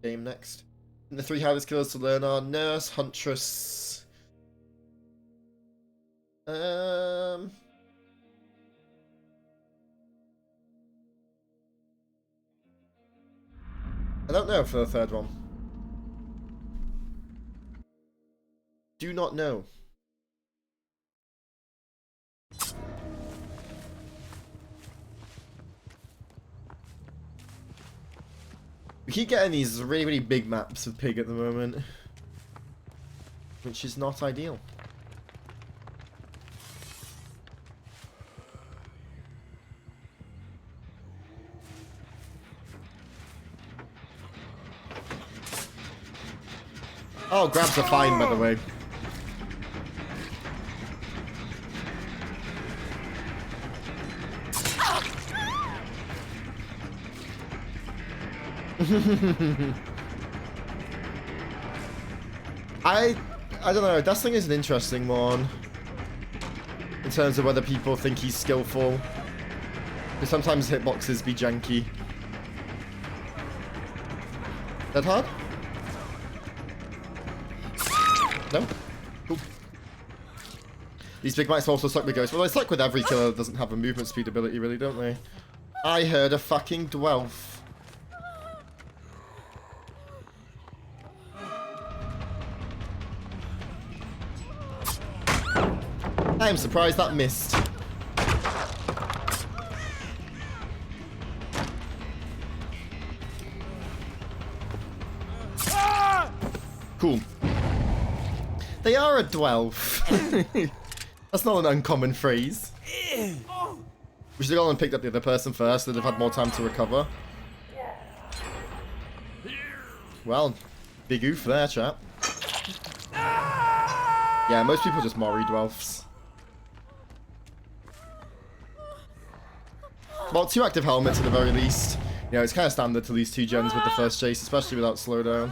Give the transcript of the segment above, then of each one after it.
game next. And the 3 hardest skills to learn are Nurse, Huntress. I don't know for the third one. Do not know. We keep getting these really, really big maps of Pig at the moment, which is not ideal. Oh, grabs are fine, by the way. I don't know, Dustling is an interesting one in terms of whether people think he's skillful, because sometimes hitboxes be janky. That hard? No? Cool. These big mics also suck with ghosts. Well, they suck with every killer that doesn't have a movement speed ability, really, don't they? I heard a fucking Dwelf. I am surprised that missed. Cool. They are a Dwelf. That's not an uncommon phrase. We should have gone and picked up the other person first, they'd have had more time to recover. Well, big oof there, chap. Yeah, most people just Mori Dwelfs. Well, 2 active helmets at the very least. You know, it's kind of standard to lose 2 gens with the first chase, especially without slowdown.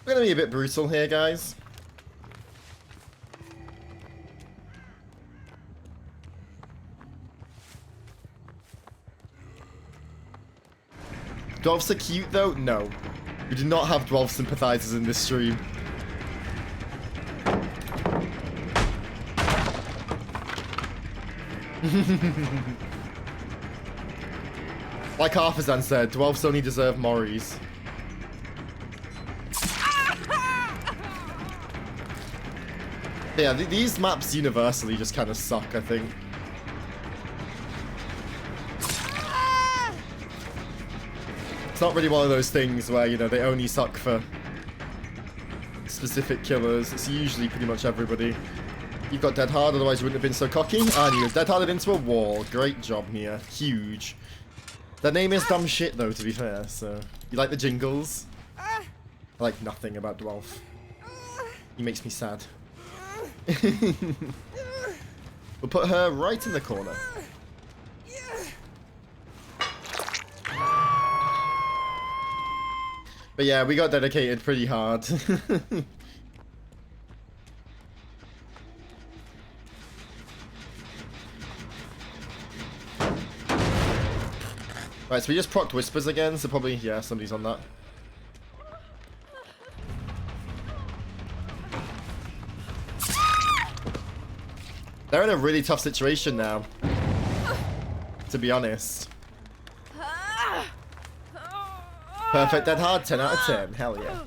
We're gonna be a bit brutal here, guys. Dwarves are cute though? No. We do not have dwarf sympathizers in this stream. Like Arthazan said, dwarves only deserve Moris. Yeah, these maps universally just kind of suck, I think. It's not really one of those things where, you know, they only suck for specific killers. It's usually pretty much everybody. You've got Dead Hard, otherwise you wouldn't have been so cocky. And you Dead Harded into a wall. Great job, Nia. Huge. Their name is dumb shit, though, to be fair, so... You like the jingles? I like nothing about Dwelf. He makes me sad. We'll put her right in the corner. But yeah, we got dedicated pretty hard. Right, so we just procced Whispers again, so probably, yeah, somebody's on that. They're in a really tough situation now, to be honest. Perfect Dead Hard, 10 out of 10. Hell yeah.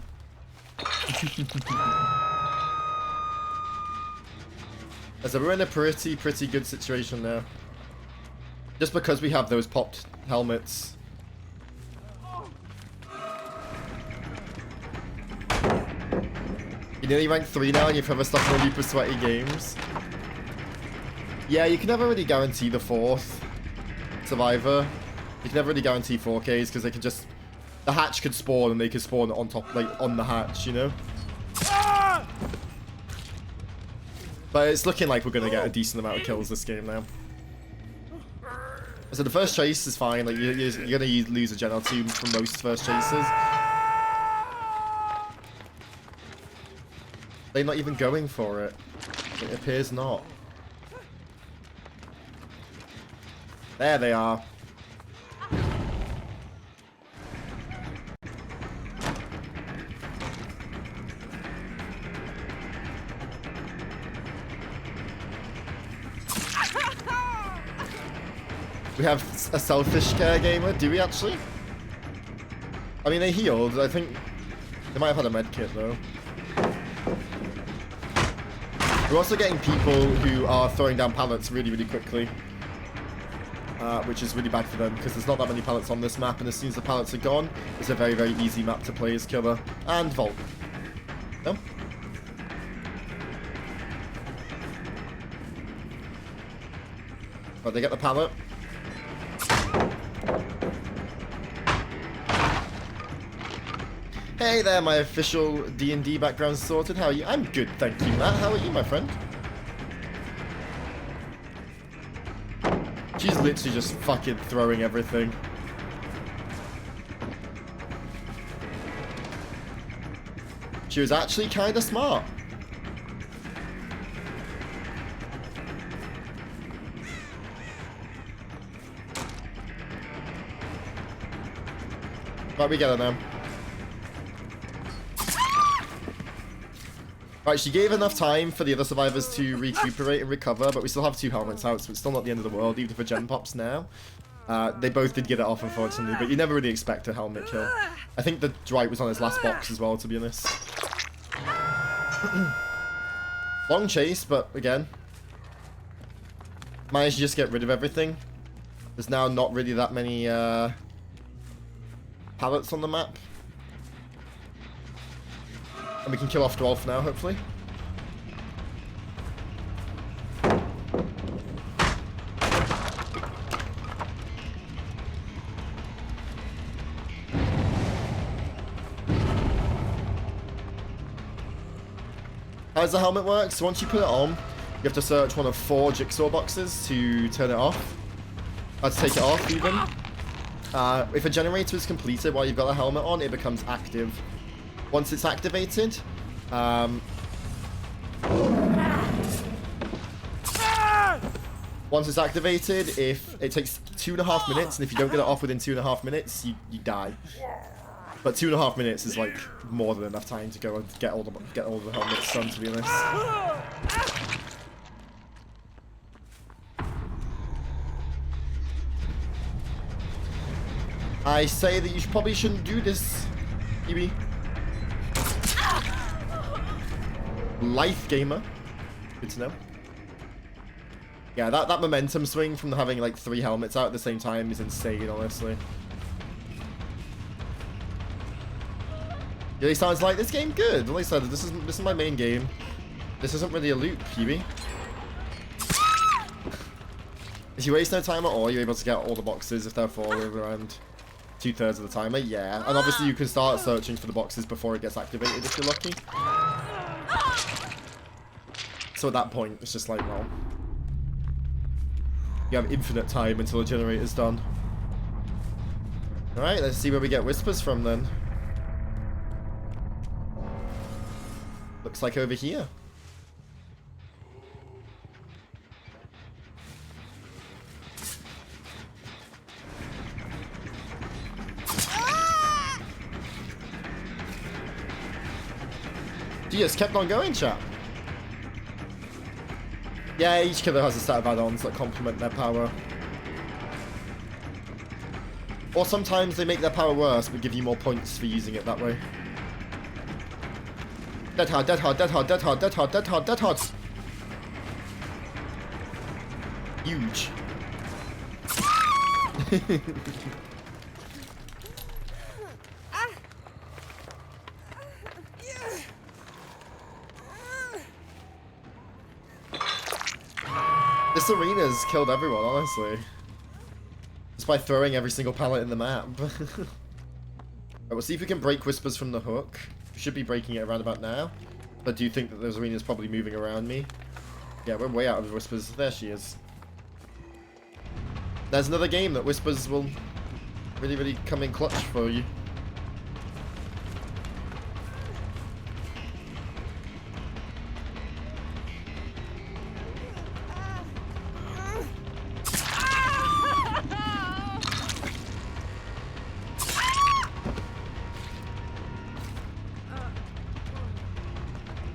So we're in a pretty good situation now. Just because we have those popped helmets. You nearly rank 3 now and you've ever stuck in a loop of sweaty games. Yeah, you can never really guarantee the 4th survivor. You can never really guarantee 4Ks because they can just... The hatch could spawn and they could spawn on top, like, on the hatch, you know? But it's looking like we're going to get a decent amount of kills this game now. So the first chase is fine, like, you're going to lose a gen or 2 from most first chases. They're not even going for it. It appears not. There they are. We have a selfish care gamer, do we actually? I mean, they healed. I think they might have had a med kit though. We're also getting people who are throwing down pallets really, really quickly. Which is really bad for them because there's not that many pallets on this map, and as soon as the pallets are gone, it's a very, very easy map to play as killer. And Vault. No? But they get the pallet. Hey there, my official D&D background sorted. How are you? I'm good, thank you, Matt. How are you, my friend? She's literally just fucking throwing everything. She was actually kind of smart. Right, we get her now. Right, she gave enough time for the other survivors to recuperate and recover, but we still have 2 helmets out, so it's still not the end of the world, even for gen pops now. They both did get it off, unfortunately, but you never really expect a helmet kill. I think the Dwight was on his last box as well, to be honest. Long chase, but again, managed to just get rid of everything. There's now not really that many pallets on the map. And we can kill off Dwarf now, hopefully. How does the helmet work? So once you put it on, you have to search one of 4 jigsaw boxes to turn it off. To take it off, even. If a generator is completed while you've got the helmet on, it becomes active. Once it's activated, if it takes 2.5 minutes, and if you don't get it off within 2.5 minutes, you die. But 2.5 minutes is like more than enough time to go and get all the helmets done, to be honest. I say that you probably shouldn't do this, Evie. Life gamer. Good to know. Yeah, that momentum swing from having like 3 helmets out at the same time is insane, honestly. Yeah, he sounds like this game good. Like I said, this is my main game. This isn't really a loop, Phoebe. If you waste no time at all, you're able to get all the boxes if they're full around 2/3 of the timer. Yeah, and obviously you can start searching for the boxes before it gets activated if you're lucky. So at that point, it's just like, well, you have infinite time until the generator's done. Alright, let's see where we get whispers from then. Looks like over here. You just kept on going, chat. Yeah, each killer has a set of add-ons that complement their power. Or sometimes they make their power worse, but give you more points for using it that way. Dead hard, dead hard, dead hard, dead hard, dead hard, dead hard, dead hard. Huge. This arena's killed everyone, honestly. Just by throwing every single pallet in the map. Right, we'll see if we can break whispers from the hook. We should be breaking it around about now. But do you think that those arenas probably moving around me? Yeah, we're way out of whispers. There she is. There's another game that whispers will really, really come in clutch for you.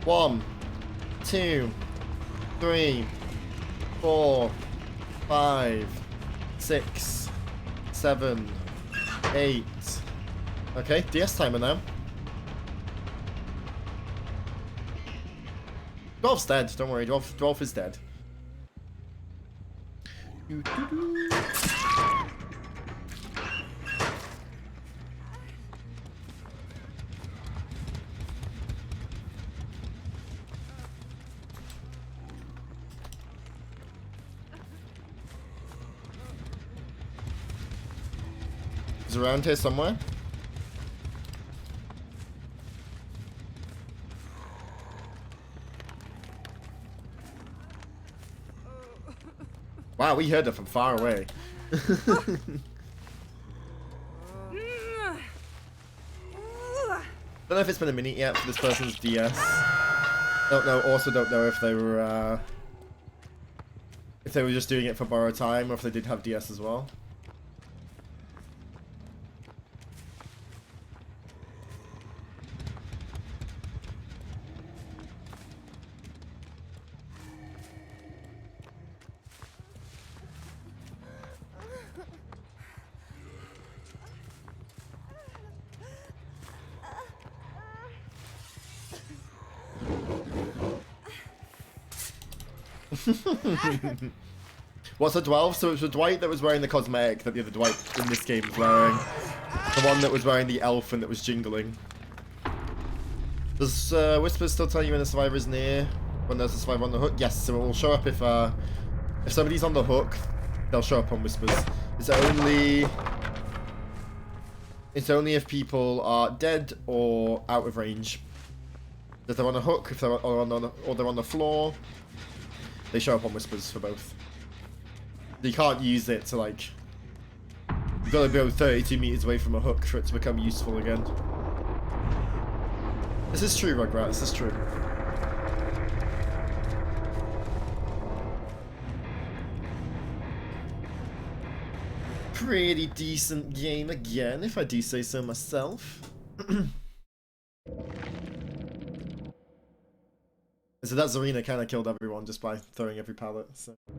1, 2, 3, 4, 5, 6, 7, 8. Okay, DS timer now. Dwarf's dead, don't worry, Dwarf is dead. He's around here somewhere. Wow, we heard it from far away. Don't know if it's been a minute yet for this person's DS. Don't know. Also, don't know if they were just doing it for borrowed time or if they did have DS as well. What's a 12? So it was the Dwight that was wearing the cosmetic that the other Dwight in this game was wearing. The one that was wearing the elf and that was jingling. Does Whispers still tell you when a survivor is near? When there's a survivor on the hook? Yes, so it will show up if somebody's on the hook, they'll show up on Whispers. It's only if people are dead or out of range. If they're on a hook, if they're or they're on the floor, they show up on Whispers for both. You can't use it to like... You've got to go 32 meters away from a hook for it to become useful again. This is true, Rugrat, this is true. Pretty decent game again, if I do say so myself. So that Zarina kind of killed everyone just by throwing every pallet, so...